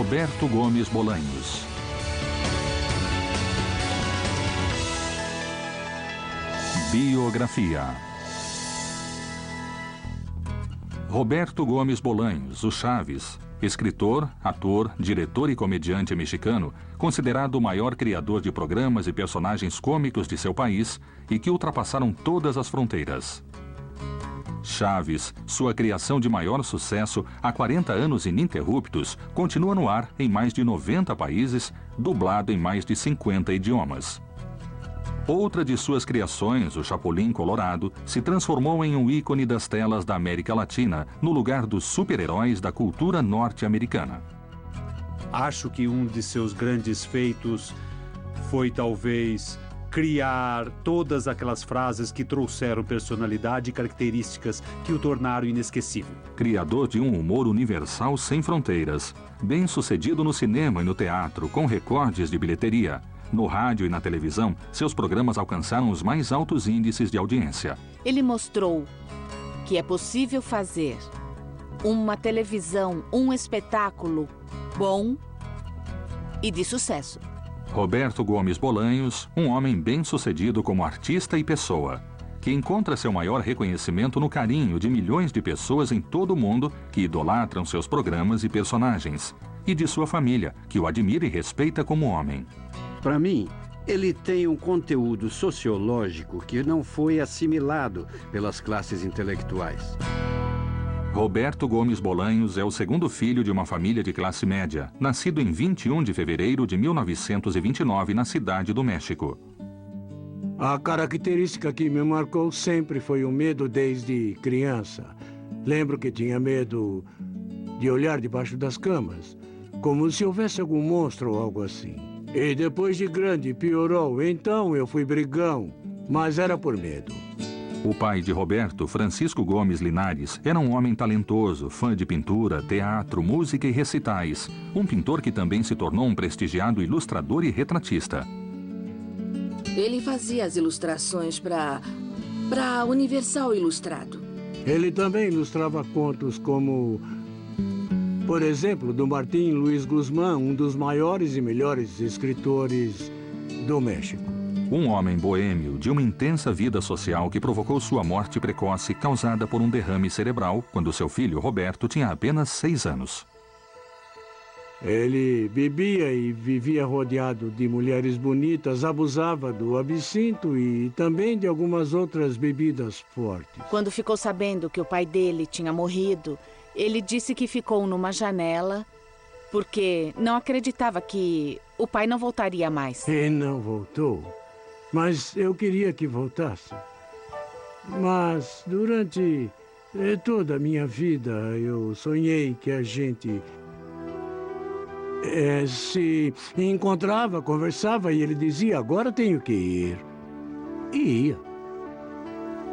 Roberto Gomes Bolanhos. Biografia. Roberto Gomes Bolanhos, o Chaves, escritor, ator, diretor e comediante mexicano, considerado o maior criador de programas e personagens cômicos de seu país e que ultrapassaram todas as fronteiras. Chaves, sua criação de maior sucesso há 40 anos ininterruptos, continua no ar em mais de 90 países, dublado em mais de 50 idiomas. Outra de suas criações, o Chapulin Colorado, se transformou em um ícone das telas da América Latina, no lugar dos super-heróis da cultura norte-americana. Acho que um de seus grandes feitos foi talvez criar todas aquelas frases que trouxeram personalidade e características que o tornaram inesquecível. Criador de um humor universal sem fronteiras, bem-sucedido no cinema e no teatro, com recordes de bilheteria. No rádio e na televisão, seus programas alcançaram os mais altos índices de audiência. Ele mostrou que é possível fazer uma televisão, um espetáculo bom e de sucesso. Roberto Gomes Bolanhos, um homem bem-sucedido como artista e pessoa, que encontra seu maior reconhecimento no carinho de milhões de pessoas em todo o mundo que idolatram seus programas e personagens, e de sua família, que o admira e respeita como homem. Para mim, ele tem um conteúdo sociológico que não foi assimilado pelas classes intelectuais. Roberto Gomes Bolanhos é o segundo filho de uma família de classe média, nascido em 21 de fevereiro de 1929 na Cidade do México. A característica que me marcou sempre foi o medo desde criança. Lembro que tinha medo de olhar debaixo das camas, como se houvesse algum monstro ou algo assim. E depois de grande piorou, então eu fui brigão, mas era por medo. O pai de Roberto, Francisco Gomes Linares, era um homem talentoso, fã de pintura, teatro, música e recitais. Um pintor que também se tornou um prestigiado ilustrador e retratista. Ele fazia as ilustrações para Universal Ilustrado. Ele também ilustrava contos como, por exemplo, do Martín Luiz Guzmán, um dos maiores e melhores escritores do México. Um homem boêmio de uma intensa vida social que provocou sua morte precoce causada por um derrame cerebral quando seu filho Roberto tinha apenas 6 anos. Ele bebia e vivia rodeado de mulheres bonitas, abusava do absinto e também de algumas outras bebidas fortes. Quando ficou sabendo que o pai dele tinha morrido, ele disse que ficou numa janela porque não acreditava que o pai não voltaria mais. E não voltou. Mas eu queria que voltasse. Mas durante toda a minha vida eu sonhei que a gente se encontrava, conversava e ele dizia, agora tenho que ir. E ia.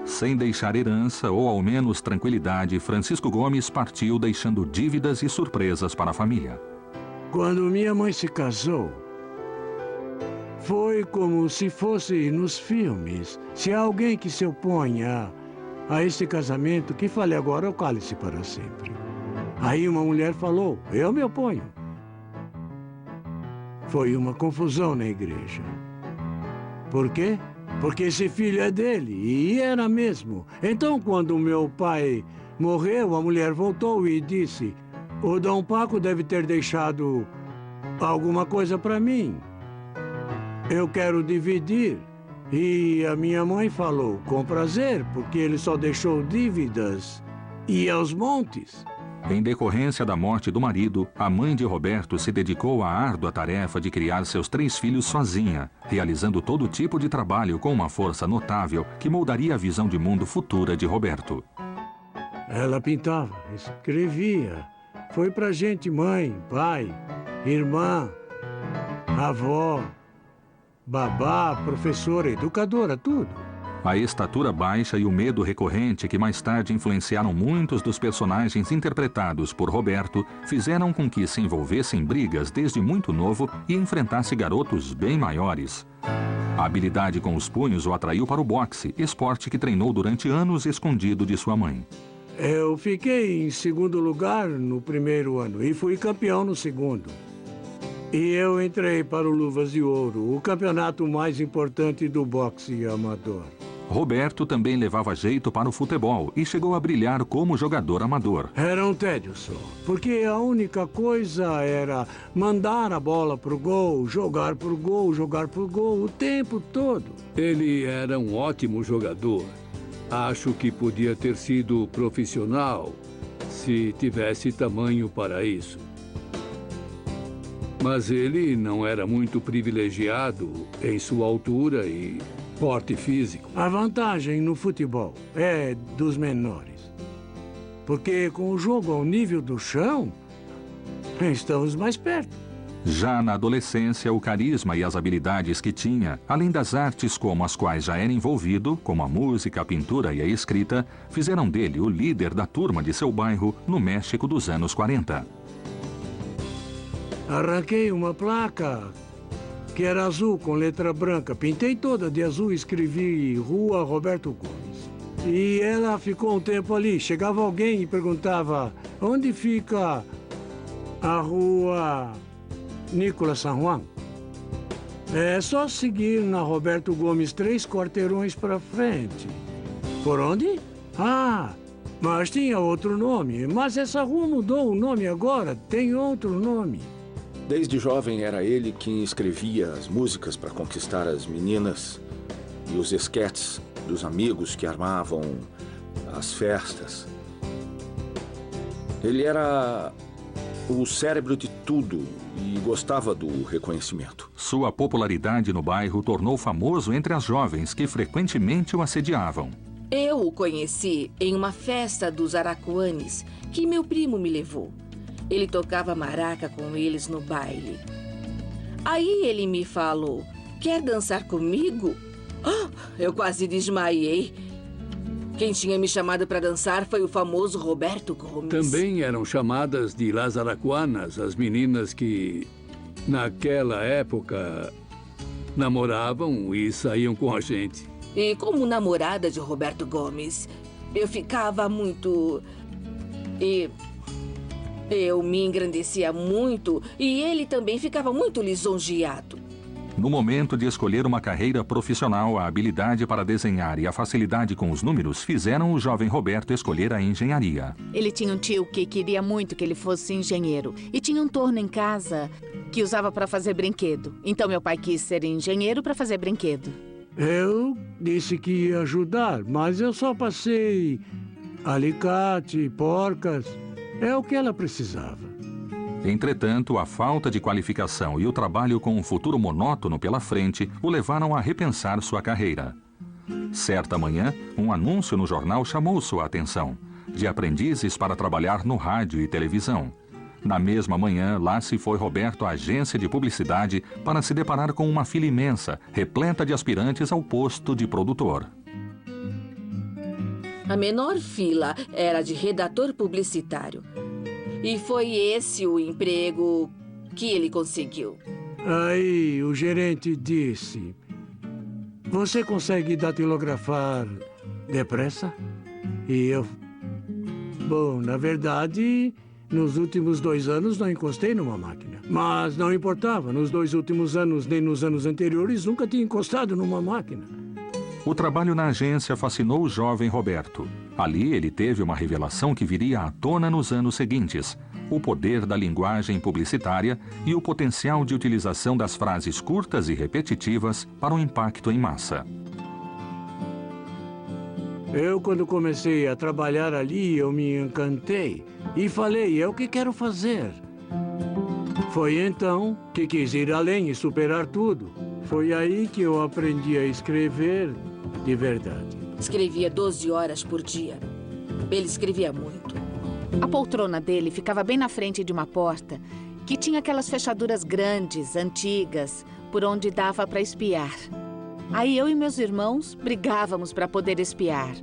Sem deixar herança ou ao menos tranquilidade, Francisco Gomes partiu deixando dívidas e surpresas para a família. Quando minha mãe se casou, foi como se fosse nos filmes. Se há alguém que se opõe a esse casamento, que fale agora ou cale-se para sempre. Aí uma mulher falou, eu me oponho. Foi uma confusão na igreja. Por quê? Porque esse filho é dele, e era mesmo. Então, quando meu pai morreu, a mulher voltou e disse, o Dom Paco deve ter deixado alguma coisa para mim. Eu quero dividir. E a minha mãe falou, com prazer, porque ele só deixou dívidas e aos montes. Em decorrência da morte do marido, a mãe de Roberto se dedicou à árdua tarefa de criar seus 3 filhos sozinha, realizando todo tipo de trabalho com uma força notável que moldaria a visão de mundo futura de Roberto. Ela pintava, escrevia. Foi pra gente mãe, pai, irmã, avó, babá, professora, educadora, tudo. A estatura baixa e o medo recorrente que mais tarde influenciaram muitos dos personagens interpretados por Roberto fizeram com que se envolvesse em brigas desde muito novo e enfrentasse garotos bem maiores. A habilidade com os punhos o atraiu para o boxe, esporte que treinou durante anos escondido de sua mãe. Eu fiquei em segundo lugar no primeiro ano e fui campeão no segundo. E eu entrei para o Luvas de Ouro, o campeonato mais importante do boxe amador. Roberto também levava jeito para o futebol e chegou a brilhar como jogador amador. Era um tédio só, porque a única coisa era mandar a bola pro gol, jogar pro gol, jogar pro gol o tempo todo. Ele era um ótimo jogador. Acho que podia ter sido profissional se tivesse tamanho para isso. Mas ele não era muito privilegiado em sua altura e porte físico. A vantagem no futebol é dos menores. Porque com o jogo ao nível do chão, estamos mais perto. Já na adolescência, o carisma e as habilidades que tinha, além das artes como as quais já era envolvido, como a música, a pintura e a escrita, fizeram dele o líder da turma de seu bairro no México dos anos 40. Arranquei uma placa que era azul com letra branca. Pintei toda de azul e escrevi Rua Roberto Gomes. E ela ficou um tempo ali. Chegava alguém e perguntava: onde fica a Rua Nicolas San Juan? É só seguir na Roberto Gomes 3 quarteirões para frente. Por onde? Ah, mas tinha outro nome. Mas essa rua mudou o nome agora. Tem outro nome. Desde jovem era ele quem escrevia as músicas para conquistar as meninas e os esquetes dos amigos que armavam as festas. Ele era o cérebro de tudo e gostava do reconhecimento. Sua popularidade no bairro tornou famoso entre as jovens que frequentemente o assediavam. Eu o conheci em uma festa dos Aracuanes que meu primo me levou. Ele tocava maraca com eles no baile. Aí ele me falou: quer dançar comigo? Ah, eu quase desmaiei. Quem tinha me chamado para dançar foi o famoso Roberto Gomes. Também eram chamadas de Las Aracuanas as meninas que, naquela época, namoravam e saíam com a gente. E como namorada de Roberto Gomes, eu ficava muito... Eu me engrandecia muito e ele também ficava muito lisonjeado. No momento de escolher uma carreira profissional, a habilidade para desenhar e a facilidade com os números fizeram o jovem Roberto escolher a engenharia. Ele tinha um tio que queria muito que ele fosse engenheiro. E tinha um torno em casa que usava para fazer brinquedo. Então meu pai quis ser engenheiro para fazer brinquedo. Eu disse que ia ajudar, mas eu só passei alicate, porcas... É o que ela precisava. Entretanto, a falta de qualificação e o trabalho com um futuro monótono pela frente o levaram a repensar sua carreira. Certa manhã, um anúncio no jornal chamou sua atenção, de aprendizes para trabalhar no rádio e televisão. Na mesma manhã, lá se foi Roberto à agência de publicidade para se deparar com uma fila imensa, repleta de aspirantes ao posto de produtor. A menor fila era de redator publicitário. E foi esse o emprego que ele conseguiu. Aí o gerente disse: você consegue datilografar depressa? E eu... Bom, na verdade, nos últimos 2 anos não encostei numa máquina. Mas não importava, nos 2 últimos anos, nem nos anos anteriores, nunca tinha encostado numa máquina. O trabalho na agência fascinou o jovem Roberto. Ali ele teve uma revelação que viria à tona nos anos seguintes: o poder da linguagem publicitária e o potencial de utilização das frases curtas e repetitivas para um impacto em massa. Quando comecei a trabalhar ali, eu me encantei e falei: é o que quero fazer. Foi então que quis ir além e superar tudo. Foi aí que eu aprendi a escrever de verdade. Escrevia 12 horas por dia. Ele escrevia muito. A poltrona dele ficava bem na frente de uma porta que tinha aquelas fechaduras grandes, antigas, por onde dava para espiar. Aí eu e meus irmãos brigávamos para poder espiar.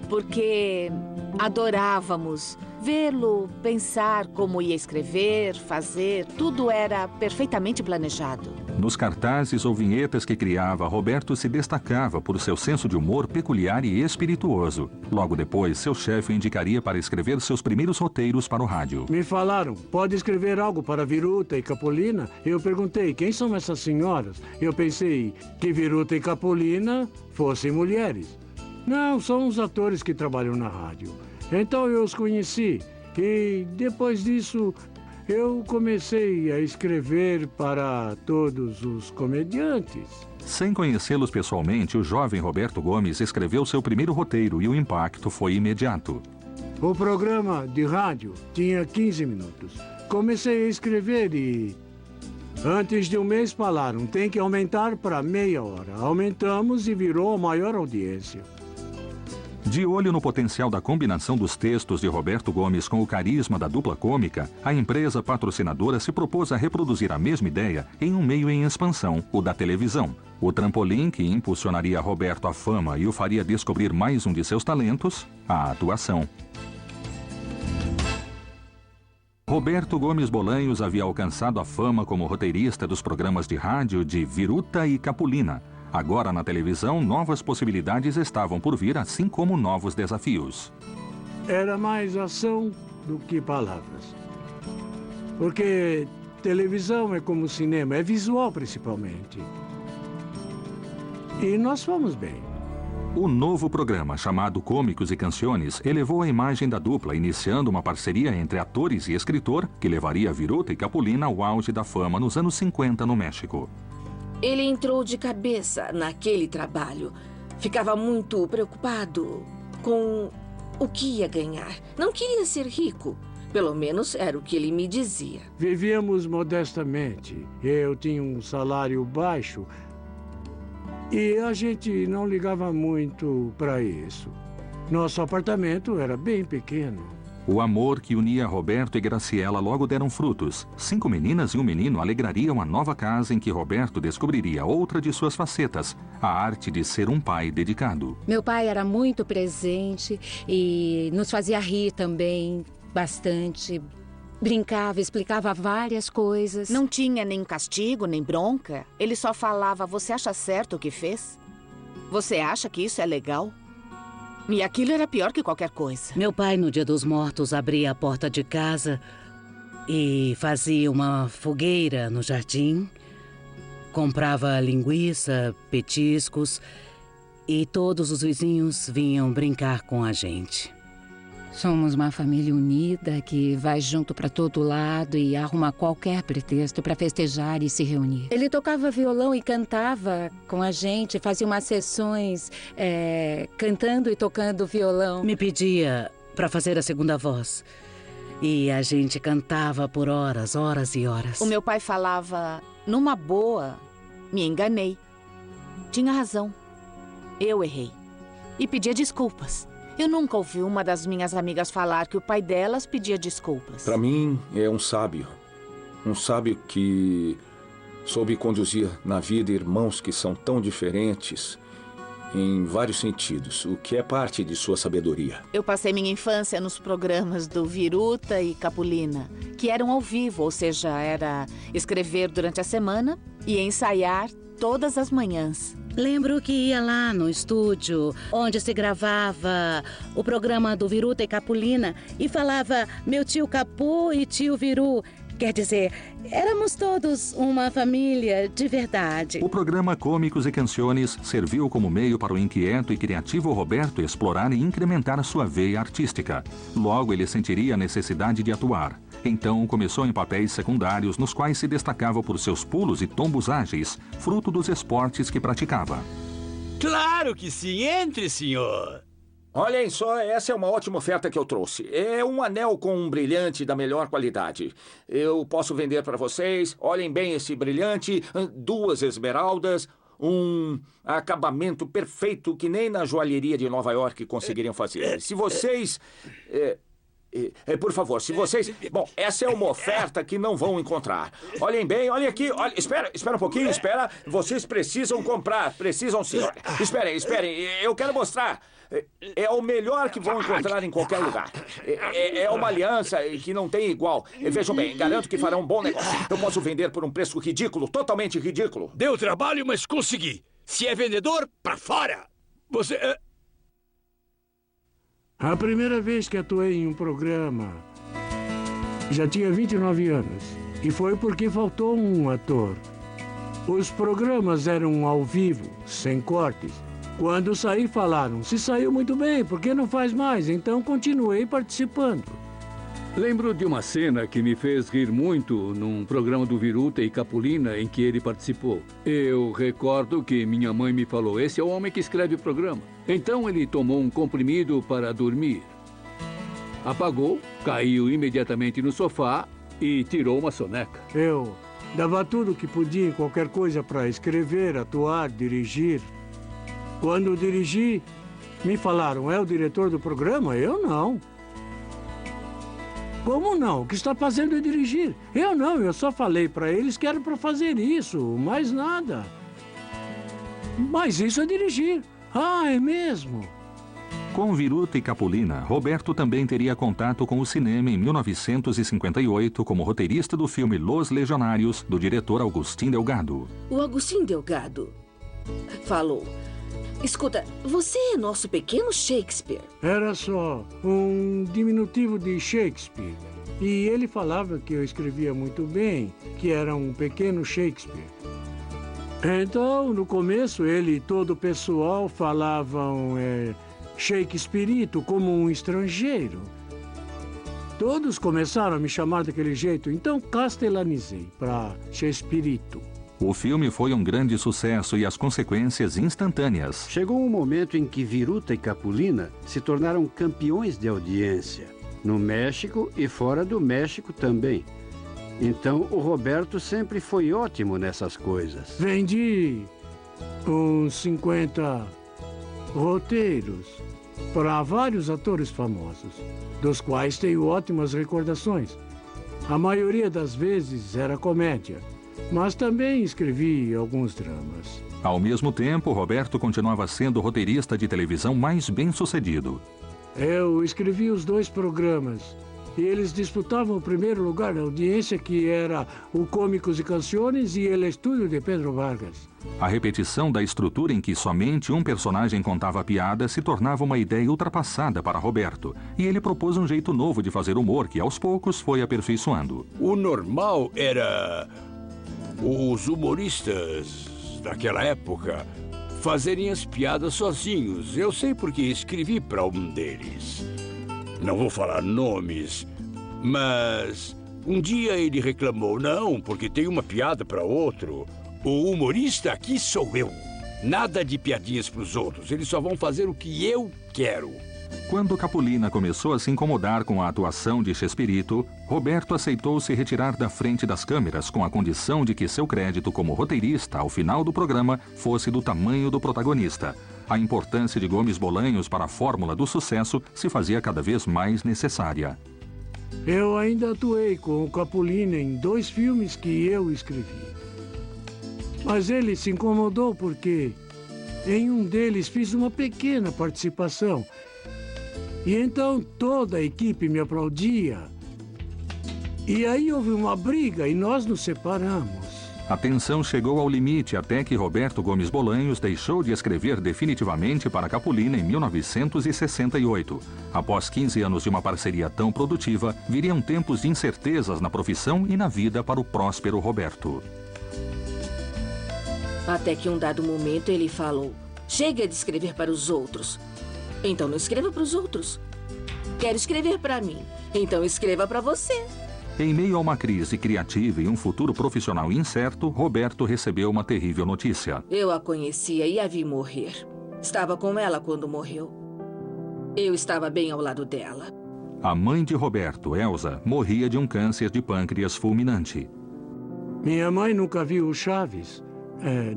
porque adorávamos vê-lo, pensar como ia escrever, fazer. Tudo era perfeitamente planejado. Nos cartazes ou vinhetas que criava, Roberto se destacava por seu senso de humor peculiar e espirituoso. Logo depois, seu chefe o indicaria para escrever seus primeiros roteiros para o rádio. Me falaram, pode escrever algo para Viruta e Capolina? Eu perguntei, quem são essas senhoras? Eu pensei que Viruta e Capolina fossem mulheres. Não, são os atores que trabalham na rádio. Então eu os conheci e depois disso eu comecei a escrever para todos os comediantes. Sem conhecê-los pessoalmente, o jovem Roberto Gomes escreveu seu primeiro roteiro e o impacto foi imediato. O programa de rádio tinha 15 minutos. Comecei a escrever e antes de um mês falaram, tem que aumentar para meia hora. Aumentamos e virou a maior audiência. De olho no potencial da combinação dos textos de Roberto Gomes com o carisma da dupla cômica, a empresa patrocinadora se propôs a reproduzir a mesma ideia em um meio em expansão, o da televisão. O trampolim que impulsionaria Roberto à fama e o faria descobrir mais um de seus talentos, a atuação. Roberto Gomes Bolanhos havia alcançado a fama como roteirista dos programas de rádio de Viruta e Capolina. Agora, na televisão, novas possibilidades estavam por vir, assim como novos desafios. Era mais ação do que palavras. Porque televisão é como cinema, é visual principalmente. E nós fomos bem. O novo programa, chamado Cômicos e Canciones, elevou a imagem da dupla, iniciando uma parceria entre atores e escritor que levaria Viruta e Capolina ao auge da fama nos anos 50 no México. Ele entrou de cabeça naquele trabalho. Ficava muito preocupado com o que ia ganhar. Não queria ser rico. Pelo menos era o que ele me dizia. Vivíamos modestamente. Eu tinha um salário baixo e a gente não ligava muito para isso. Nosso apartamento era bem pequeno. O amor que unia Roberto e Graciela logo deram frutos. 5 meninas e um menino alegrariam a nova casa em que Roberto descobriria outra de suas facetas, a arte de ser um pai dedicado. Meu pai era muito presente e nos fazia rir também bastante. Brincava, explicava várias coisas. Não tinha nem castigo, nem bronca. Ele só falava, você acha certo o que fez? Você acha que isso é legal? E aquilo era pior que qualquer coisa. Meu pai, no Dia dos Mortos, abria a porta de casa e fazia uma fogueira no jardim. Comprava linguiça, petiscos e todos os vizinhos vinham brincar com a gente. Somos uma família unida que vai junto para todo lado e arruma qualquer pretexto para festejar e se reunir. Ele tocava violão e cantava com a gente, fazia umas sessões cantando e tocando violão. Me pedia para fazer a segunda voz e a gente cantava por horas, horas e horas. O meu pai falava, numa boa, me enganei. Tinha razão. Eu errei. E pedia desculpas. Eu nunca ouvi uma das minhas amigas falar que o pai delas pedia desculpas. Para mim, é um sábio. Um sábio que soube conduzir na vida irmãos que são tão diferentes em vários sentidos, o que é parte de sua sabedoria. Eu passei minha infância nos programas do Viruta e Capolina, que eram ao vivo, ou seja, era escrever durante a semana e ensaiar todas as manhãs. Lembro que ia lá no estúdio, onde se gravava o programa do Viruta e Capolina, e falava meu tio Capu e tio Viru. Quer dizer, éramos todos uma família de verdade. O programa Cômicos e Canciones serviu como meio para o inquieto e criativo Roberto explorar e incrementar sua veia artística. Logo, ele sentiria a necessidade de atuar. Então, começou em papéis secundários, nos quais se destacava por seus pulos e tombos ágeis, fruto dos esportes que praticava. Claro que sim! Entre, senhor! Olhem só, essa é uma ótima oferta que eu trouxe. É um anel com um brilhante da melhor qualidade. Eu posso vender para vocês. Olhem bem esse brilhante, 2 esmeraldas, um acabamento perfeito que nem na joalheria de Nova York conseguiriam fazer. Se vocês... Por favor, se vocês... Bom, essa é uma oferta que não vão encontrar. Olhem bem, olhem aqui. Espera um pouquinho, espera. Vocês precisam comprar. Precisam sim. Esperem. Eu quero mostrar. É o melhor que vão encontrar em qualquer lugar. É uma aliança que não tem igual. Vejam bem, garanto que farão um bom negócio. Eu posso vender por um preço ridículo, totalmente ridículo. Deu trabalho, mas consegui. Se é vendedor, pra fora. Você... A primeira vez que atuei em um programa, já tinha 29 anos. E foi porque faltou um ator. Os programas eram ao vivo, sem cortes. Quando saí, falaram, se saiu muito bem, por que não faz mais? Então continuei participando. Lembro de uma cena que me fez rir muito num programa do Viruta e Capulina em que ele participou. Eu recordo que minha mãe me falou, esse é o homem que escreve o programa. Então ele tomou um comprimido para dormir. Apagou, caiu imediatamente no sofá e tirou uma soneca. Eu dava tudo o que podia em qualquer coisa para escrever, atuar, dirigir. Quando dirigi, me falaram, é o diretor do programa? Eu não. Como não? O que está fazendo é dirigir. Eu não, eu só falei para eles que era para fazer isso, mais nada. Mas isso é dirigir. Ah, é mesmo? Com Viruta e Capulina, Roberto também teria contato com o cinema em 1958 como roteirista do filme Los Legionários, do diretor Agustín Delgado. O Agustín Delgado falou... Escuta, você é nosso pequeno Shakespeare. Era só um diminutivo de Shakespeare. E ele falava que eu escrevia muito bem, que era um pequeno Shakespeare. Então, no começo, ele e todo o pessoal falavam Shakespearito como um estrangeiro. Todos começaram a me chamar daquele jeito, então castelanizei para Shakespearito. O filme foi um grande sucesso e as consequências instantâneas. Chegou um momento em que Viruta e Capulina se tornaram campeões de audiência, no México e fora do México também. Então, o Roberto sempre foi ótimo nessas coisas. Vendi uns 50 roteiros para vários atores famosos, dos quais tenho ótimas recordações. A maioria das vezes era comédia. Mas também escrevi alguns dramas. Ao mesmo tempo, Roberto continuava sendo o roteirista de televisão mais bem-sucedido. Eu escrevi os 2 programas. E eles disputavam o primeiro lugar na audiência, que era o Cômicos e Canções e El Estúdio de Pedro Vargas. A repetição da estrutura em que somente um personagem contava a piada se tornava uma ideia ultrapassada para Roberto. E ele propôs um jeito novo de fazer humor que, aos poucos, foi aperfeiçoando. O normal era... os humoristas daquela época fazerem as piadas sozinhos. Eu sei porque escrevi para um deles. Não vou falar nomes, mas um dia ele reclamou, não, porque tem uma piada para outro. O humorista aqui sou eu. Nada de piadinhas para os outros. Eles só vão fazer o que eu quero. Quando Capulina começou a se incomodar com a atuação de Chespirito, Roberto aceitou se retirar da frente das câmeras com a condição de que seu crédito como roteirista ao final do programa fosse do tamanho do protagonista. A importância de Gomes Bolanhos para a fórmula do sucesso se fazia cada vez mais necessária. Eu ainda atuei com o Capulina em 2 filmes que eu escrevi. Mas ele se incomodou porque em um deles fiz uma pequena participação. E então toda a equipe me aplaudia. E aí houve uma briga e nós nos separamos. A tensão chegou ao limite até que Roberto Gomes Bolanhos deixou de escrever definitivamente para Capulina em 1968. Após 15 anos de uma parceria tão produtiva, viriam tempos de incertezas na profissão e na vida para o próspero Roberto. Até que um dado momento ele falou, chega de escrever para os outros. Então não escreva para os outros. Quero escrever para mim. Então escreva para você. Em meio a uma crise criativa e um futuro profissional incerto, Roberto recebeu uma terrível notícia. Eu a conhecia e a vi morrer. Estava com ela quando morreu. Eu estava bem ao lado dela. A mãe de Roberto, Elza, morria de um câncer de pâncreas fulminante. Minha mãe nunca viu o Chaves.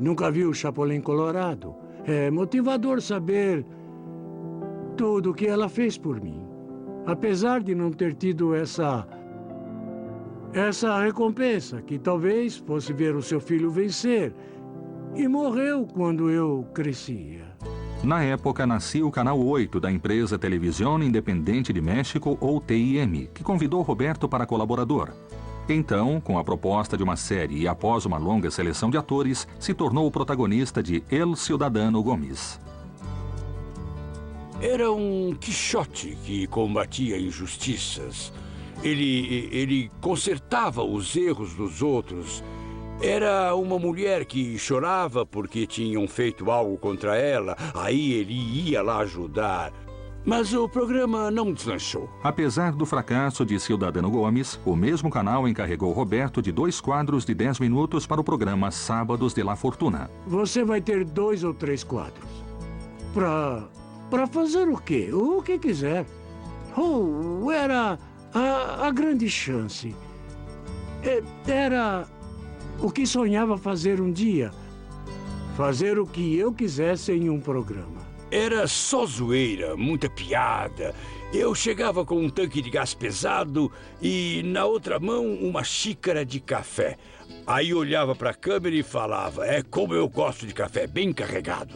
Nunca viu o Chapolin Colorado. É motivador saber tudo o que ela fez por mim. apesar de não ter tido essa recompensa, que talvez fosse ver o seu filho vencer, e morreu quando eu crescia. Na época, nascia o Canal 8 da empresa Televisión Independente de México, ou TIM, que convidou Roberto para colaborador. Então, com a proposta de uma série e após uma longa seleção de atores, se tornou o protagonista de El Ciudadano Gomes. Era um Quixote que combatia injustiças. Ele consertava os erros dos outros. Era uma mulher que chorava porque tinham feito algo contra ela. Aí ele ia lá ajudar. Mas o programa não deslanchou. Apesar do fracasso de Ciudadano Gomes, o mesmo canal encarregou Roberto de 2 quadros de 10 minutos para o programa Sábados de la Fortuna. Você vai ter 2 ou 3 quadros. Para fazer o quê? O que quiser. Oh, era a grande chance. Era o que sonhava fazer um dia. Fazer o que eu quisesse em um programa. Era só zoeira, muita piada. Eu chegava com um tanque de gás pesado e, na outra mão, uma xícara de café. Aí olhava para a câmera e falava, é como eu gosto de café, bem carregado.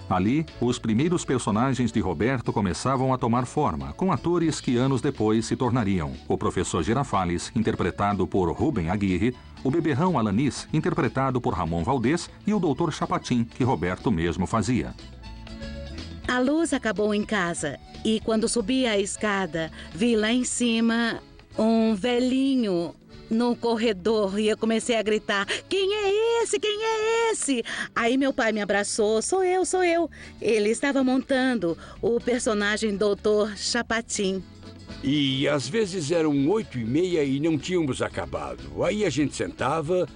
Ali, os primeiros personagens de Roberto começavam a tomar forma, com atores que anos depois se tornariam o professor Girafales, interpretado por Rubem Aguirre, o beberrão Alanis, interpretado por Ramon Valdez, e o doutor Chapatin, que Roberto mesmo fazia. A luz acabou em casa e quando subi a escada, vi lá em cima um velhinho no corredor e eu comecei a gritar, quem é esse? Quem é esse? Aí meu pai me abraçou, sou eu. Ele estava montando o personagem Doutor Chapatin. E às vezes eram 8h30 e não tínhamos acabado. Aí a gente sentava,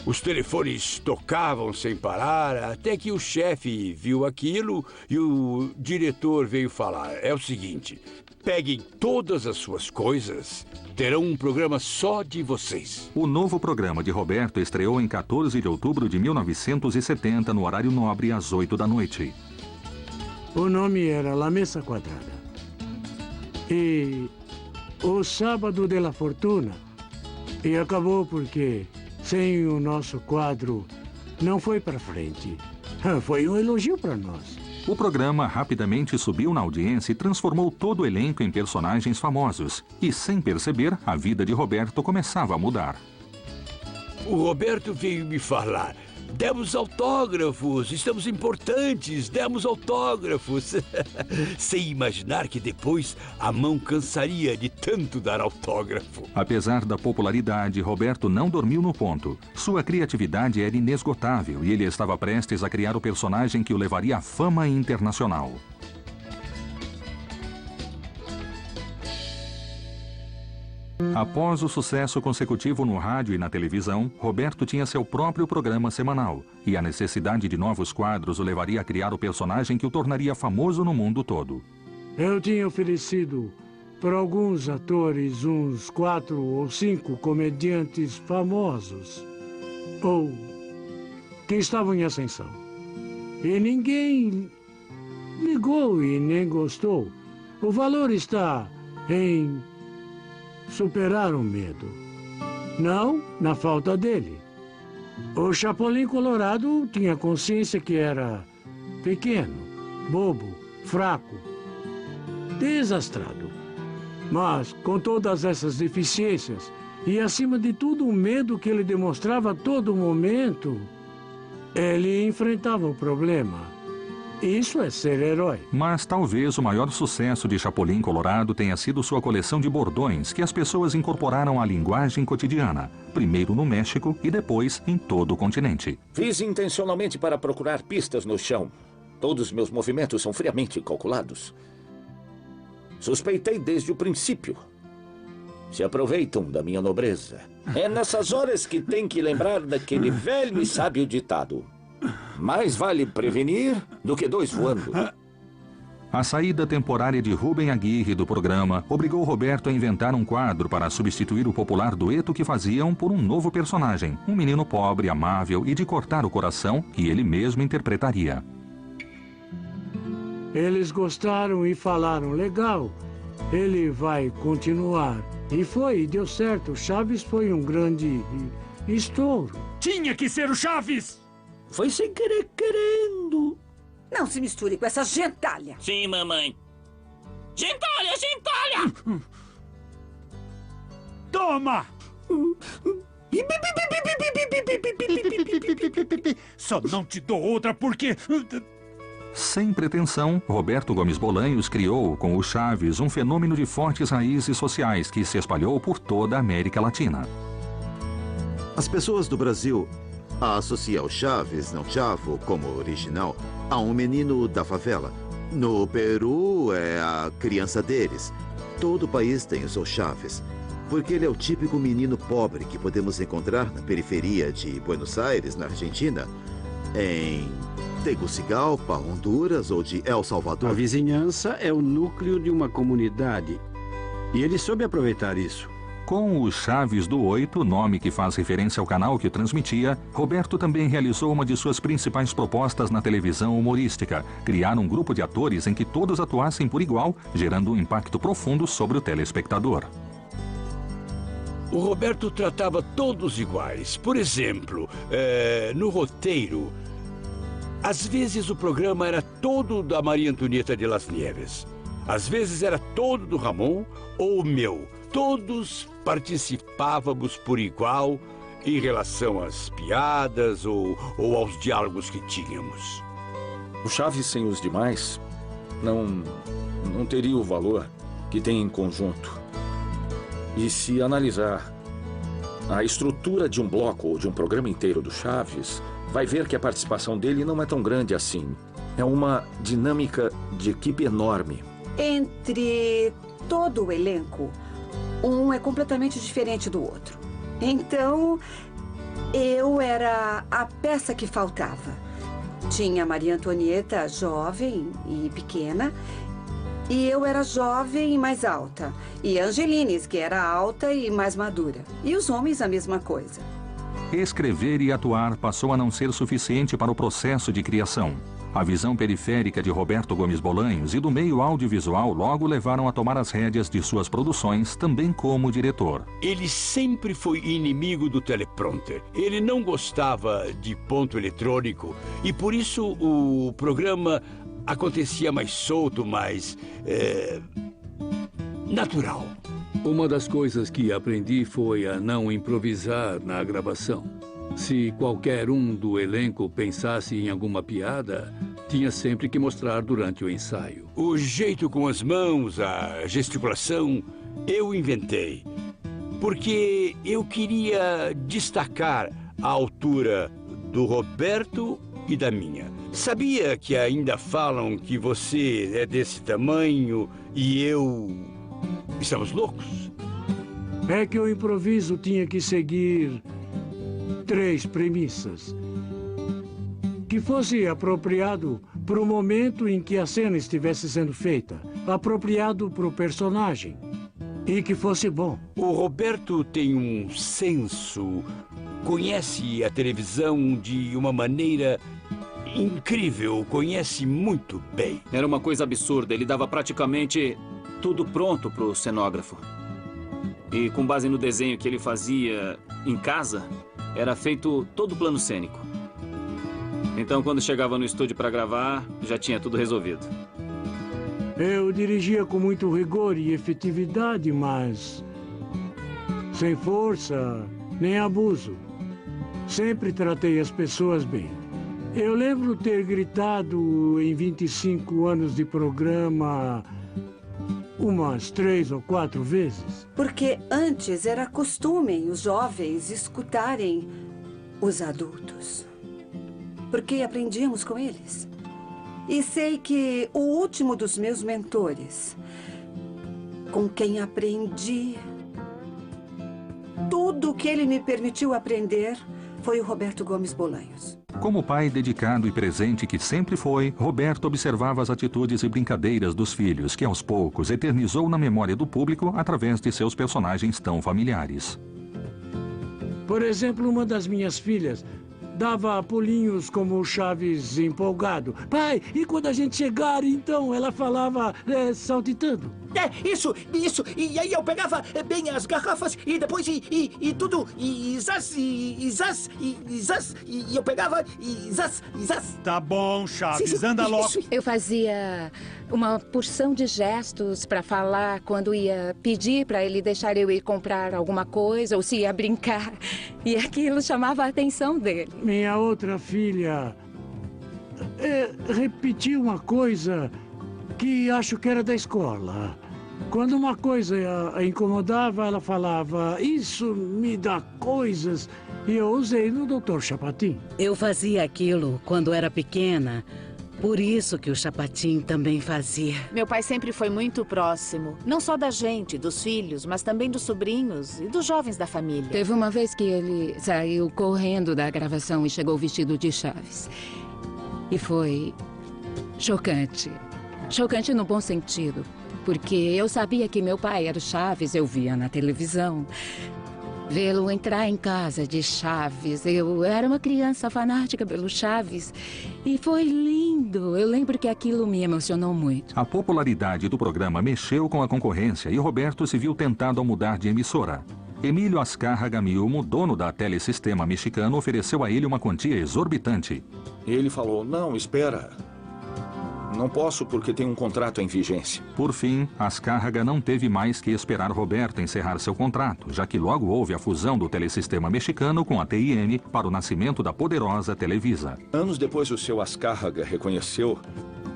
os telefones tocavam sem parar, até que o chefe viu aquilo e o diretor veio falar, é o seguinte, peguem todas as suas coisas, terão um programa só de vocês. O novo programa de Roberto estreou em 14 de outubro de 1970, no horário nobre, às 8 da noite. O nome era La Mesa Quadrada. E o Sábado de la Fortuna. E acabou porque, sem o nosso quadro, não foi para frente. Foi um elogio para nós. O programa rapidamente subiu na audiência e transformou todo o elenco em personagens famosos. E, sem perceber, a vida de Roberto começava a mudar. O Roberto veio me falar, demos autógrafos, estamos importantes, demos autógrafos. Sem imaginar que depois a mão cansaria de tanto dar autógrafo. Apesar da popularidade, Roberto não dormiu no ponto. Sua criatividade era inesgotável e ele estava prestes a criar o personagem que o levaria à fama internacional. Após o sucesso consecutivo no rádio e na televisão, Roberto tinha seu próprio programa semanal, e a necessidade de novos quadros o levaria a criar o personagem que o tornaria famoso no mundo todo. Eu tinha oferecido para alguns atores uns 4 ou 5 comediantes famosos, ou que estavam em ascensão. E ninguém ligou e nem gostou. O valor está em superar o medo, não na falta dele. O Chapolin Colorado tinha consciência que era pequeno, bobo, fraco, desastrado. Mas, com todas essas deficiências, e acima de tudo o medo que ele demonstrava a todo momento, ele enfrentava o problema. Isso é ser herói. Mas talvez o maior sucesso de Chapolin Colorado tenha sido sua coleção de bordões que as pessoas incorporaram à linguagem cotidiana, primeiro no México e depois em todo o continente. Fiz intencionalmente para procurar pistas no chão. Todos meus movimentos são friamente calculados. Suspeitei desde o princípio. Se aproveitam da minha nobreza. É nessas horas que tem que lembrar daquele velho e sábio ditado. Mais vale prevenir do que 2 voando. A saída temporária de Rubem Aguirre do programa obrigou Roberto a inventar um quadro para substituir o popular dueto que faziam por um novo personagem, um menino pobre, amável e de cortar o coração que ele mesmo interpretaria. Eles gostaram e falaram, legal. ele vai continuar. E deu certo. O Chaves foi um grande estouro. Tinha que ser o Chaves! Foi sem querer querendo. Não se misture com essa gentalha. Sim, mamãe. Gentalha, gentalha! Toma! Só não te dou outra porque... Sem pretensão, Roberto Gomes Bolanhos criou, com o Chaves, um fenômeno de fortes raízes sociais que se espalhou por toda a América Latina. As pessoas do Brasil associam o Chaves, não Chavo, como original, a um menino da favela. No Peru, é a criança deles. Todo o país tem o seu Chaves, porque ele é o típico menino pobre que podemos encontrar na periferia de Buenos Aires, na Argentina, em Tegucigalpa, Honduras ou de El Salvador. A vizinhança é o núcleo de uma comunidade e ele soube aproveitar isso. Com o Chaves do 8, nome que faz referência ao canal que transmitia, Roberto também realizou uma de suas principais propostas na televisão humorística, criar um grupo de atores em que todos atuassem por igual, gerando um impacto profundo sobre o telespectador. O Roberto tratava todos iguais. Por exemplo, no roteiro, às vezes o programa era todo da Maria Antonieta de Las Nieves. Às vezes era todo do Ramon ou o meu. Todos participávamos por igual em relação às piadas ou aos diálogos que tínhamos. O Chaves sem os demais não teria o valor que tem em conjunto. E se analisar a estrutura de um bloco ou de um programa inteiro do Chaves, vai ver que a participação dele não é tão grande assim. É uma dinâmica de equipe enorme. Entre todo o elenco, um é completamente diferente do outro. Então, eu era a peça que faltava. Tinha a Maria Antonieta jovem e pequena, e eu era jovem e mais alta. E a Angelines, que era alta e mais madura. E os homens a mesma coisa. Escrever e atuar passou a não ser suficiente para o processo de criação. A visão periférica de Roberto Gomes Bolanhos e do meio audiovisual logo levaram a tomar as rédeas de suas produções, também como diretor. Ele sempre foi inimigo do teleprompter. Ele não gostava de ponto eletrônico e por isso o programa acontecia mais solto, mais natural. Uma das coisas que aprendi foi a não improvisar na gravação. Se qualquer um do elenco pensasse em alguma piada, tinha sempre que mostrar durante o ensaio. O jeito com as mãos, a gesticulação, eu inventei. Porque eu queria destacar a altura do Roberto e da minha. Sabia que ainda falam que você é desse tamanho e eu... Estamos loucos? É que o improviso tinha que seguir 3 premissas. Que fosse apropriado para o momento em que a cena estivesse sendo feita. Apropriado para o personagem. E que fosse bom. O Roberto tem um senso, conhece a televisão de uma maneira incrível, conhece muito bem. Era uma coisa absurda, ele dava praticamente tudo pronto para o cenógrafo. E com base no desenho que ele fazia em casa, era feito todo o plano cênico. Então, quando chegava no estúdio para gravar, já tinha tudo resolvido. Eu dirigia com muito rigor e efetividade, mas sem força nem abuso. Sempre tratei as pessoas bem. Eu lembro ter gritado em 25 anos de programa umas 3 ou 4 vezes. Porque antes era costume os jovens escutarem os adultos. Porque aprendíamos com eles. E sei que o último dos meus mentores, com quem aprendi tudo o que ele me permitiu aprender, foi o Roberto Gomes Bolanhos. Como pai dedicado e presente que sempre foi, Roberto observava as atitudes e brincadeiras dos filhos, que aos poucos eternizou na memória do público através de seus personagens tão familiares. Por exemplo, uma das minhas filhas dava pulinhos como o Chaves empolgado. Pai, e quando a gente chegar, então? Ela falava saltitando. Isso. E aí eu pegava bem as garrafas e depois e tudo. E eu pegava e zaz. Tá bom, Chaves, Sim, anda logo. Eu fazia uma porção de gestos para falar quando ia pedir para ele deixar eu ir comprar alguma coisa ou se ia brincar. E aquilo chamava a atenção dele. Minha outra filha repetiu uma coisa que acho que era da escola. Quando uma coisa a incomodava, ela falava, isso me dá coisas. E eu usei no Dr. Chapatin. Eu fazia aquilo quando era pequena. Por isso que o Chapatin também fazia. Meu pai sempre foi muito próximo. Não só da gente, dos filhos, mas também dos sobrinhos e dos jovens da família. Teve uma vez que ele saiu correndo da gravação e chegou vestido de Chaves. E foi chocante. Chocante no bom sentido. Porque eu sabia que meu pai era o Chaves, eu via na televisão. Vê-lo entrar em casa de Chaves. Eu era uma criança fanática pelo Chaves. E foi lindo. Eu lembro que aquilo me emocionou muito. A popularidade do programa mexeu com a concorrência e Roberto se viu tentado a mudar de emissora. Emílio Azcárraga Milmo, dono da Telesistema Mexicano, ofereceu a ele uma quantia exorbitante. Ele falou, não, espera. Não posso porque tem um contrato em vigência. Por fim, Azcárraga não teve mais que esperar Roberto encerrar seu contrato, já que logo houve a fusão do Telesistema Mexicano com a TIM para o nascimento da poderosa Televisa. Anos depois, o seu Azcárraga reconheceu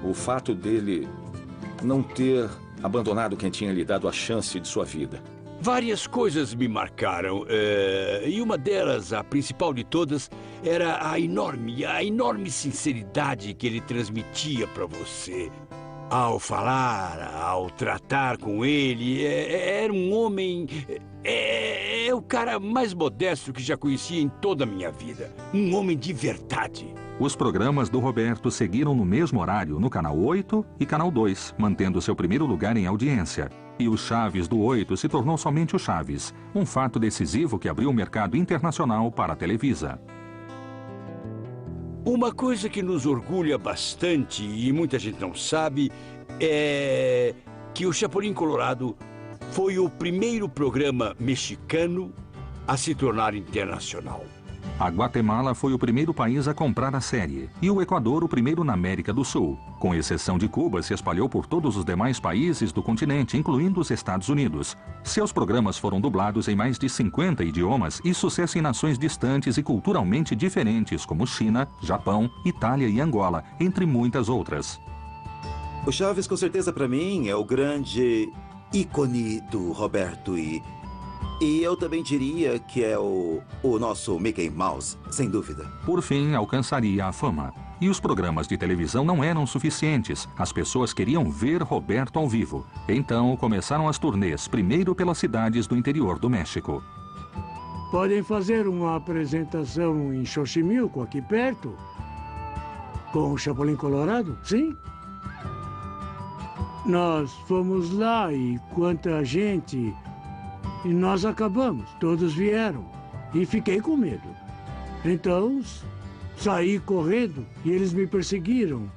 o fato dele não ter abandonado quem tinha lhe dado a chance de sua vida. Várias coisas me marcaram, e uma delas, a principal de todas, era a enorme sinceridade que ele transmitia para você. Ao falar, ao tratar com ele, era um homem... É o cara mais modesto que já conheci em toda a minha vida. Um homem de verdade. Os programas do Roberto seguiram no mesmo horário no Canal 8 e Canal 2, mantendo seu primeiro lugar em audiência. E o Chaves do 8 se tornou somente o Chaves, um fato decisivo que abriu o mercado internacional para a Televisa. Uma coisa que nos orgulha bastante, e muita gente não sabe, é que o Chapulin Colorado foi o primeiro programa mexicano a se tornar internacional. A Guatemala foi o primeiro país a comprar a série, e o Equador o primeiro na América do Sul. Com exceção de Cuba, se espalhou por todos os demais países do continente, incluindo os Estados Unidos. Seus programas foram dublados em mais de 50 idiomas e sucesso em nações distantes e culturalmente diferentes, como China, Japão, Itália e Angola, entre muitas outras. O Chaves, com certeza, para mim, é o grande ícone do Roberto E eu também diria que é o nosso Mickey Mouse, sem dúvida. Por fim, alcançaria a fama. E os programas de televisão não eram suficientes. As pessoas queriam ver Roberto ao vivo. Então, começaram as turnês, primeiro pelas cidades do interior do México. Podem fazer uma apresentação em Xochimilco, aqui perto? Com o Chapulin Colorado? Sim? Nós fomos lá e quanta gente... E nós acabamos, todos vieram. E fiquei com medo. Então, saí correndo e eles me perseguiram.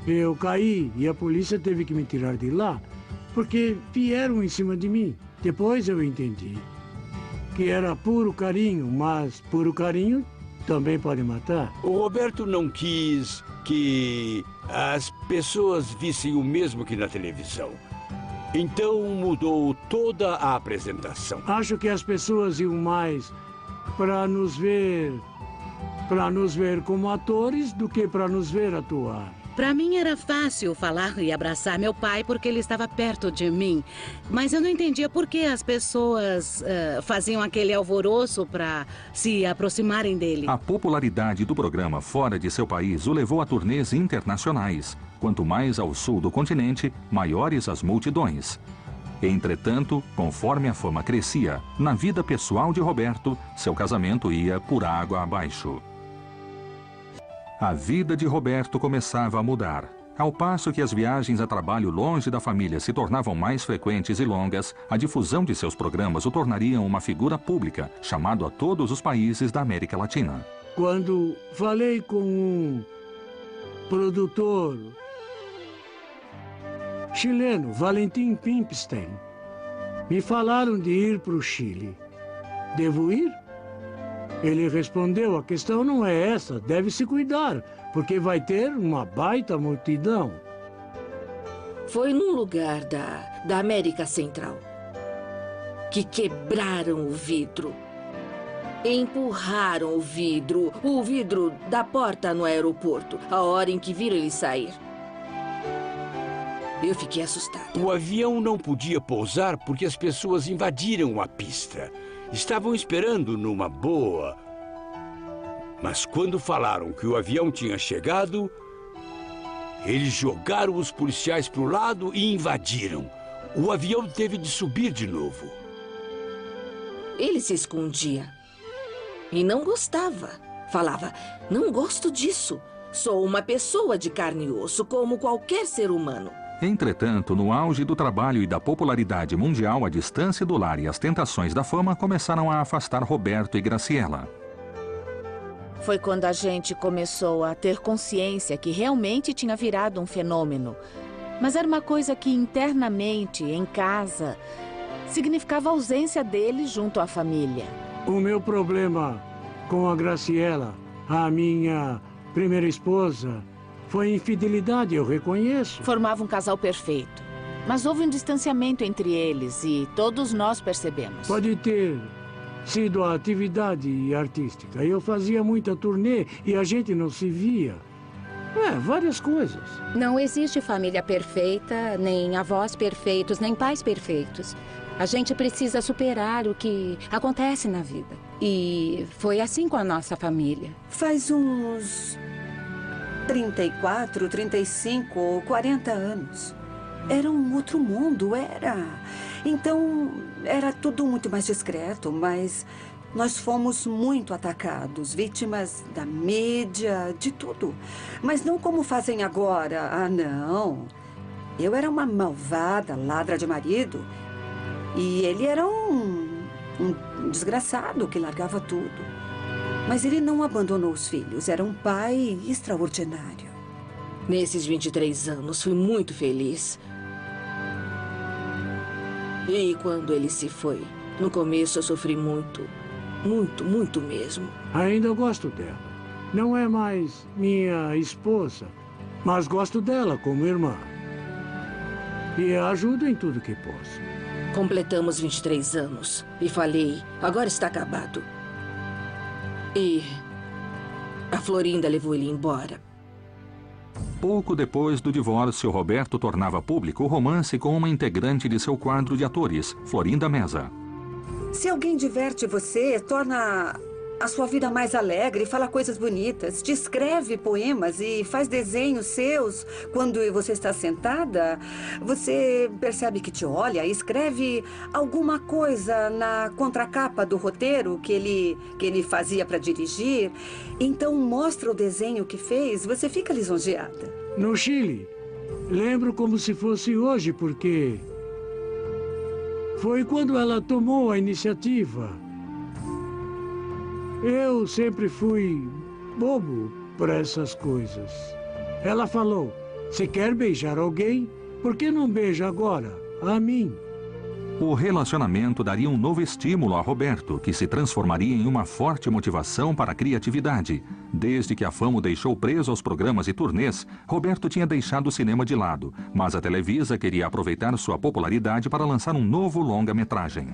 Eu caí e a polícia teve que me tirar de lá, porque vieram em cima de mim. Depois eu entendi que era puro carinho, mas puro carinho também pode matar. O Roberto não quis que as pessoas vissem o mesmo que na televisão. Então mudou toda a apresentação. Acho que as pessoas iam mais para nos ver como atores do que para nos ver atuar. Para mim era fácil falar e abraçar meu pai porque ele estava perto de mim. Mas eu não entendia por que as pessoas faziam aquele alvoroço para se aproximarem dele. A popularidade do programa fora de seu país o levou a turnês internacionais. Quanto mais ao sul do continente, maiores as multidões. Entretanto, conforme a fama crescia, na vida pessoal de Roberto, seu casamento ia por água abaixo. A vida de Roberto começava a mudar. Ao passo que as viagens a trabalho longe da família se tornavam mais frequentes e longas, a difusão de seus programas o tornariam uma figura pública, chamado a todos os países da América Latina. quando falei com um produtor chileno, Valentim Pimstein. Me falaram de ir para o Chile. Devo ir? Ele respondeu, a questão não é essa, deve se cuidar, porque vai ter uma baita multidão. Foi num lugar da América Central que quebraram o vidro. Empurraram o vidro da porta no aeroporto, a hora em que viram ele sair. Eu fiquei assustada. O avião não podia pousar porque as pessoas invadiram a pista. Estavam esperando numa boa. Mas quando falaram que o avião tinha chegado, eles jogaram os policiais para o lado e invadiram. O avião teve de subir de novo. Ele se escondia. E não gostava. Falava, não gosto disso. Sou uma pessoa de carne e osso, como qualquer ser humano. Entretanto, no auge do trabalho e da popularidade mundial, a distância do lar e as tentações da fama começaram a afastar Roberto e Graciela. Foi quando a gente começou a ter consciência que realmente tinha virado um fenômeno. Mas era uma coisa que internamente, em casa, significava a ausência dele junto à família. O meu problema com a Graciela, a minha primeira esposa, foi infidelidade, eu reconheço. Formava um casal perfeito. Mas houve um distanciamento entre eles e todos nós percebemos. Pode ter sido a atividade artística. Eu fazia muita turnê e a gente não se via. Várias coisas. Não existe família perfeita, nem avós perfeitos, nem pais perfeitos. A gente precisa superar o que acontece na vida. E foi assim com a nossa família. Faz uns 34, 35 ou 40 anos. Era um outro mundo, era. Então, era tudo muito mais discreto, mas nós fomos muito atacados, vítimas da mídia, de tudo. Mas não como fazem agora. Ah, não. Eu era uma malvada ladra de marido e ele era um desgraçado que largava tudo. Mas ele não abandonou os filhos. Era um pai extraordinário. Nesses 23 anos, fui muito feliz. E quando ele se foi, no começo eu sofri muito. Muito, muito mesmo. Ainda gosto dela. Não é mais minha esposa, mas gosto dela como irmã. E a ajudo em tudo que posso. Completamos 23 anos. E falei, agora está acabado. E a Florinda levou ele embora. Pouco depois do divórcio, Roberto tornava público o romance com uma integrante de seu quadro de atores, Florinda Meza. Se alguém diverte você, torna a sua vida mais alegre, fala coisas bonitas, te escreve poemas e faz desenhos seus quando você está sentada, você percebe que te olha e escreve alguma coisa na contracapa do roteiro que ele fazia para dirigir, então mostra o desenho que fez, você fica lisonjeada. No Chile, lembro como se fosse hoje, porque foi quando ela tomou a iniciativa. Eu sempre fui bobo para essas coisas. Ela falou, se quer beijar alguém, por que não beija agora? A mim. O relacionamento daria um novo estímulo a Roberto, que se transformaria em uma forte motivação para a criatividade. Desde que a fama o deixou preso aos programas e turnês, Roberto tinha deixado o cinema de lado, mas a Televisa queria aproveitar sua popularidade para lançar um novo longa-metragem.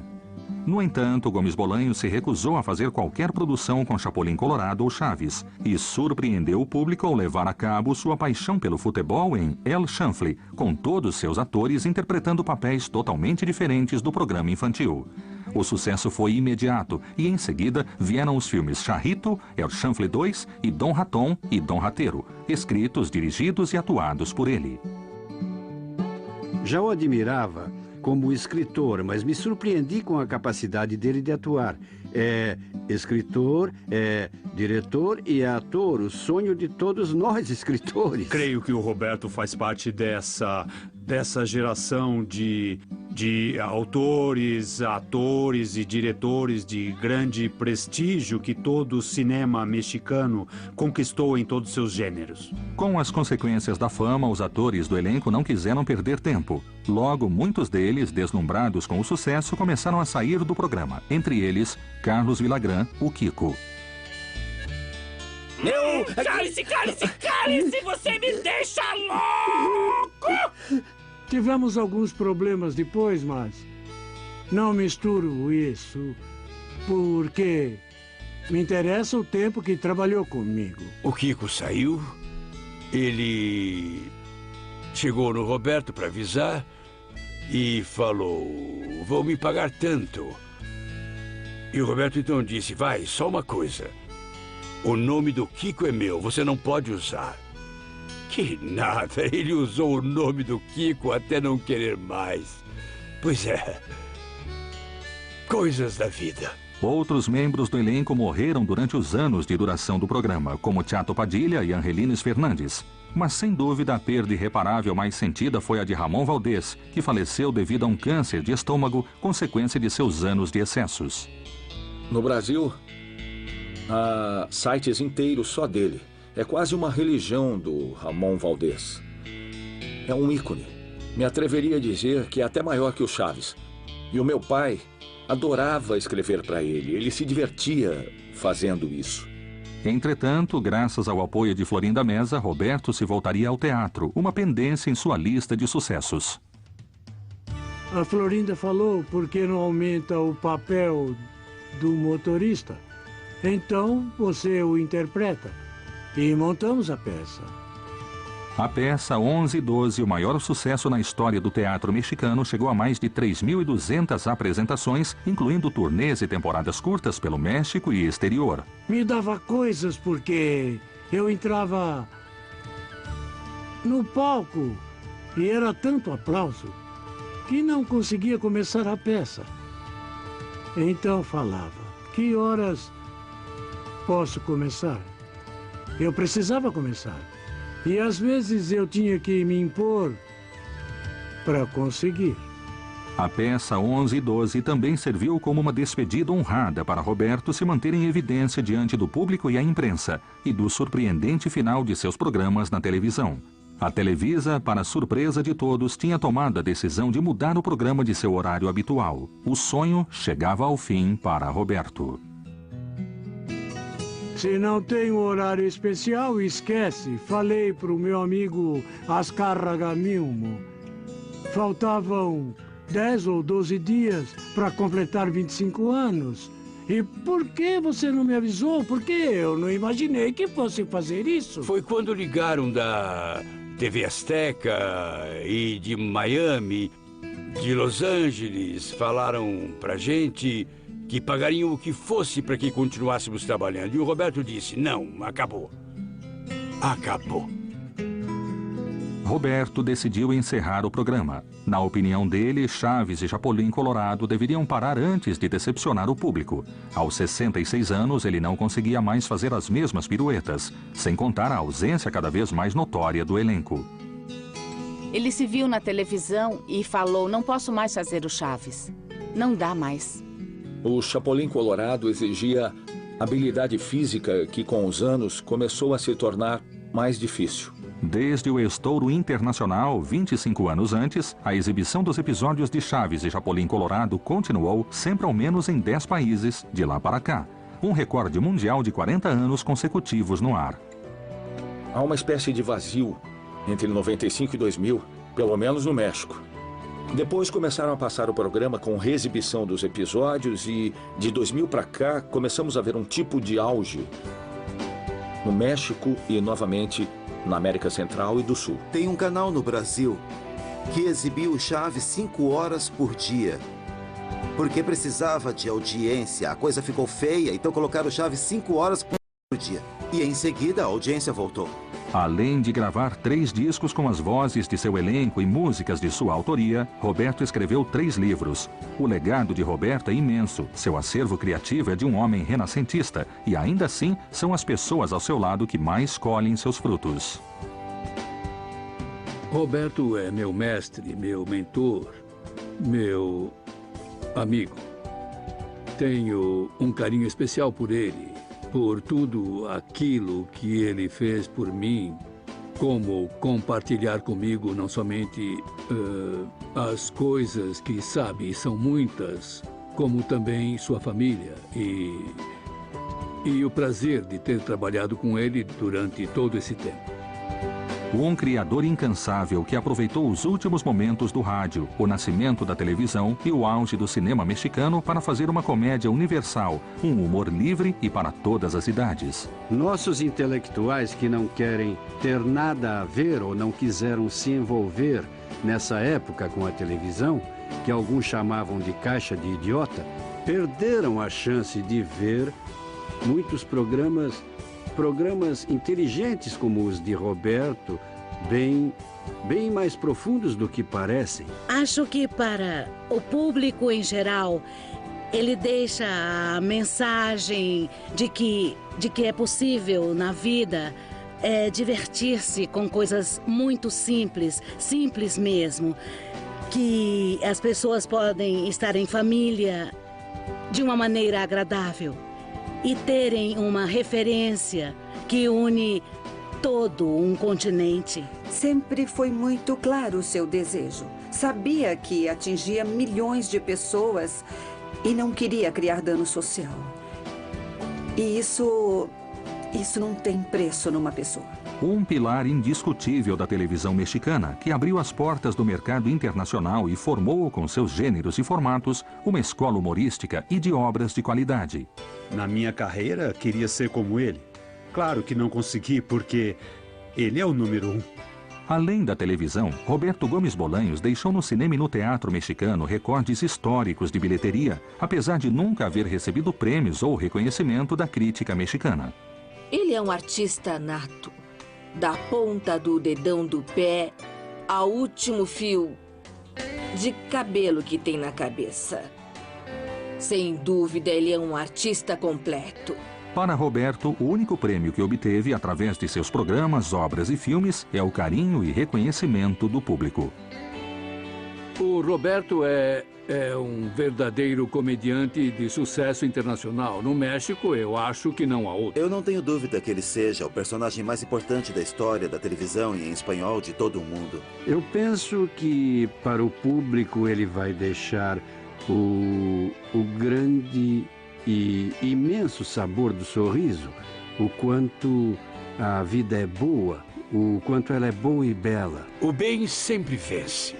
No entanto, Gomes Bolanho se recusou a fazer qualquer produção com Chapolin Colorado ou Chaves e surpreendeu o público ao levar a cabo sua paixão pelo futebol em El Chanfle, com todos seus atores interpretando papéis totalmente diferentes do programa infantil. O sucesso foi imediato e, em seguida, vieram os filmes Charrito, El Chanfle 2 e Dom Raton e Dom Rateiro, escritos, dirigidos e atuados por ele. Já o admirava como escritor, mas me surpreendi com a capacidade dele de atuar. É escritor, é diretor e é ator, o sonho de todos nós escritores. Creio que o Roberto faz parte dessa geração de de autores, atores e diretores de grande prestígio que todo o cinema mexicano conquistou em todos seus gêneros. Com as consequências da fama, os atores do elenco não quiseram perder tempo. Logo, muitos deles, deslumbrados com o sucesso, começaram a sair do programa. Entre eles, Carlos Villagrán, o Kiko. Cálice, você me deixa louco! Tivemos alguns problemas depois, mas não misturo isso, porque me interessa o tempo que trabalhou comigo. O Kiko saiu, ele chegou no Roberto para avisar e falou, vou me pagar tanto. E o Roberto então disse, vai, só uma coisa, o nome do Kiko é meu, você não pode usar. Que nada, ele usou o nome do Kiko até não querer mais. Pois é, coisas da vida. Outros membros do elenco morreram durante os anos de duração do programa, como Chato Padilha e Angelines Fernandes. Mas sem dúvida a perda irreparável mais sentida foi a de Ramon Valdés, que faleceu devido a um câncer de estômago, consequência de seus anos de excessos. No Brasil, há sites inteiros só dele. É quase uma religião do Ramon Valdés. É um ícone. Me atreveria a dizer que é até maior que o Chaves. E o meu pai adorava escrever para ele. Ele se divertia fazendo isso. Entretanto, graças ao apoio de Florinda Meza, Roberto se voltaria ao teatro, uma pendência em sua lista de sucessos. A Florinda falou por que não aumenta o papel do motorista. Então você o interpreta. E montamos a peça. A peça 11/12, o maior sucesso na história do teatro mexicano, chegou a mais de 3.200 apresentações, incluindo turnês e temporadas curtas pelo México e exterior. Me dava coisas porque eu entrava no palco e era tanto aplauso que não conseguia começar a peça. Então falava, que horas posso começar? Eu precisava começar. E às vezes eu tinha que me impor para conseguir. A peça 11/12 também serviu como uma despedida honrada para Roberto se manter em evidência diante do público e a imprensa, e do surpreendente final de seus programas na televisão. A Televisa, para surpresa de todos, tinha tomado a decisão de mudar o programa de seu horário habitual. O sonho chegava ao fim para Roberto. Se não tem um horário especial, esquece. Falei para o meu amigo Azcárraga Milmo. Faltavam 10 ou 12 dias para completar 25 anos. E por que você não me avisou? Porque eu não imaginei que fosse fazer isso. Foi quando ligaram da TV Azteca e de Miami, de Los Angeles. Falaram pra gente que pagariam o que fosse para que continuássemos trabalhando. E o Roberto disse, não, acabou. Acabou. Roberto decidiu encerrar o programa. Na opinião dele, Chaves e Chapolin Colorado deveriam parar antes de decepcionar o público. Aos 66 anos, ele não conseguia mais fazer as mesmas piruetas, sem contar a ausência cada vez mais notória do elenco. Ele se viu na televisão e falou, não posso mais fazer o Chaves. Não dá mais. O Chapolin Colorado exigia habilidade física que, com os anos, começou a se tornar mais difícil. Desde o estouro internacional, 25 anos antes, a exibição dos episódios de Chaves e Chapolin Colorado continuou sempre ao menos em 10 países, de lá para cá. Um recorde mundial de 40 anos consecutivos no ar. Há uma espécie de vazio entre 95 e 2000, pelo menos no México. Depois começaram a passar o programa com reexibição dos episódios e, de 2000 para cá, começamos a ver um tipo de auge no México e, novamente, na América Central e do Sul. Tem um canal no Brasil que exibiu o Chaves 5 horas por dia. Porque precisava de audiência. A coisa ficou feia, então colocaram o Chaves 5 horas por dia. E em seguida a audiência voltou. Além de gravar 3 discos com as vozes de seu elenco e músicas de sua autoria, Roberto escreveu 3 livros. O legado de Roberto é imenso, seu acervo criativo é de um homem renascentista, e ainda assim são as pessoas ao seu lado que mais colhem seus frutos. Roberto é meu mestre, meu mentor. meu amigo. Tenho um carinho especial por ele, por tudo aquilo que ele fez por mim, como compartilhar comigo não somente as coisas que sabe, são muitas, como também sua família e o prazer de ter trabalhado com ele durante todo esse tempo. Um criador incansável que aproveitou os últimos momentos do rádio, o nascimento da televisão e o auge do cinema mexicano para fazer uma comédia universal, um humor livre e para todas as idades. Nossos intelectuais que não querem ter nada a ver ou não quiseram se envolver nessa época com a televisão, que alguns chamavam de caixa de idiota, perderam a chance de ver muitos programas inteligentes como os de Roberto, bem mais profundos do que parecem. Acho que para o público em geral, ele deixa a mensagem de que é possível na vida divertir-se com coisas muito simples mesmo, que as pessoas podem estar em família de uma maneira agradável e terem uma referência que une todo um continente. Sempre foi muito claro o seu desejo. Sabia que atingia milhões de pessoas e não queria criar dano social. E isso não tem preço numa pessoa. Um pilar indiscutível da televisão mexicana, que abriu as portas do mercado internacional e formou, com seus gêneros e formatos, uma escola humorística e de obras de qualidade. Na minha carreira, queria ser como ele. Claro que não consegui, porque ele é o número 1. Além da televisão, Roberto Gomes Bolanhos deixou no cinema e no teatro mexicano recordes históricos de bilheteria, apesar de nunca haver recebido prêmios ou reconhecimento da crítica mexicana. Ele é um artista nato. Da ponta do dedão do pé ao último fio de cabelo que tem na cabeça. Sem dúvida, ele é um artista completo. Para Roberto, o único prêmio que obteve através de seus programas, obras e filmes é o carinho e reconhecimento do público. O Roberto é um verdadeiro comediante de sucesso internacional. No México, eu acho que não há outro. Eu não tenho dúvida que ele seja o personagem mais importante da história da televisão e em espanhol de todo o mundo. Eu penso que para o público ele vai deixar o grande e imenso sabor do sorriso, o quanto a vida é boa, o quanto ela é boa e bela. O bem sempre vence.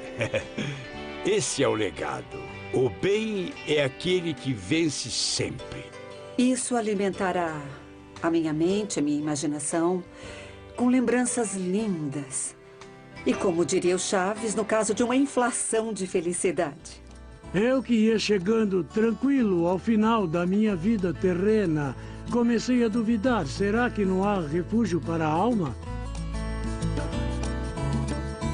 Esse é o legado. O bem é aquele que vence sempre. Isso alimentará a minha mente, a minha imaginação, com lembranças lindas. E como diria o Chaves, no caso de uma inflação de felicidade. Eu que ia chegando tranquilo ao final da minha vida terrena, comecei a duvidar. Será que não há refúgio para a alma?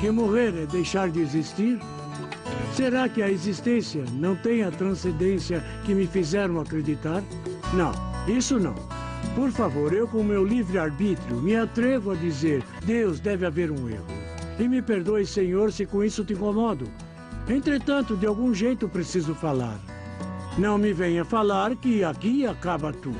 Que morrer é deixar de existir? Será que a existência não tem a transcendência que me fizeram acreditar? Não, isso não. Por favor, eu com meu livre-arbítrio me atrevo a dizer: Deus, deve haver um erro. E me perdoe, Senhor, se com isso te incomodo. Entretanto, de algum jeito preciso falar. Não me venha falar que aqui acaba tudo.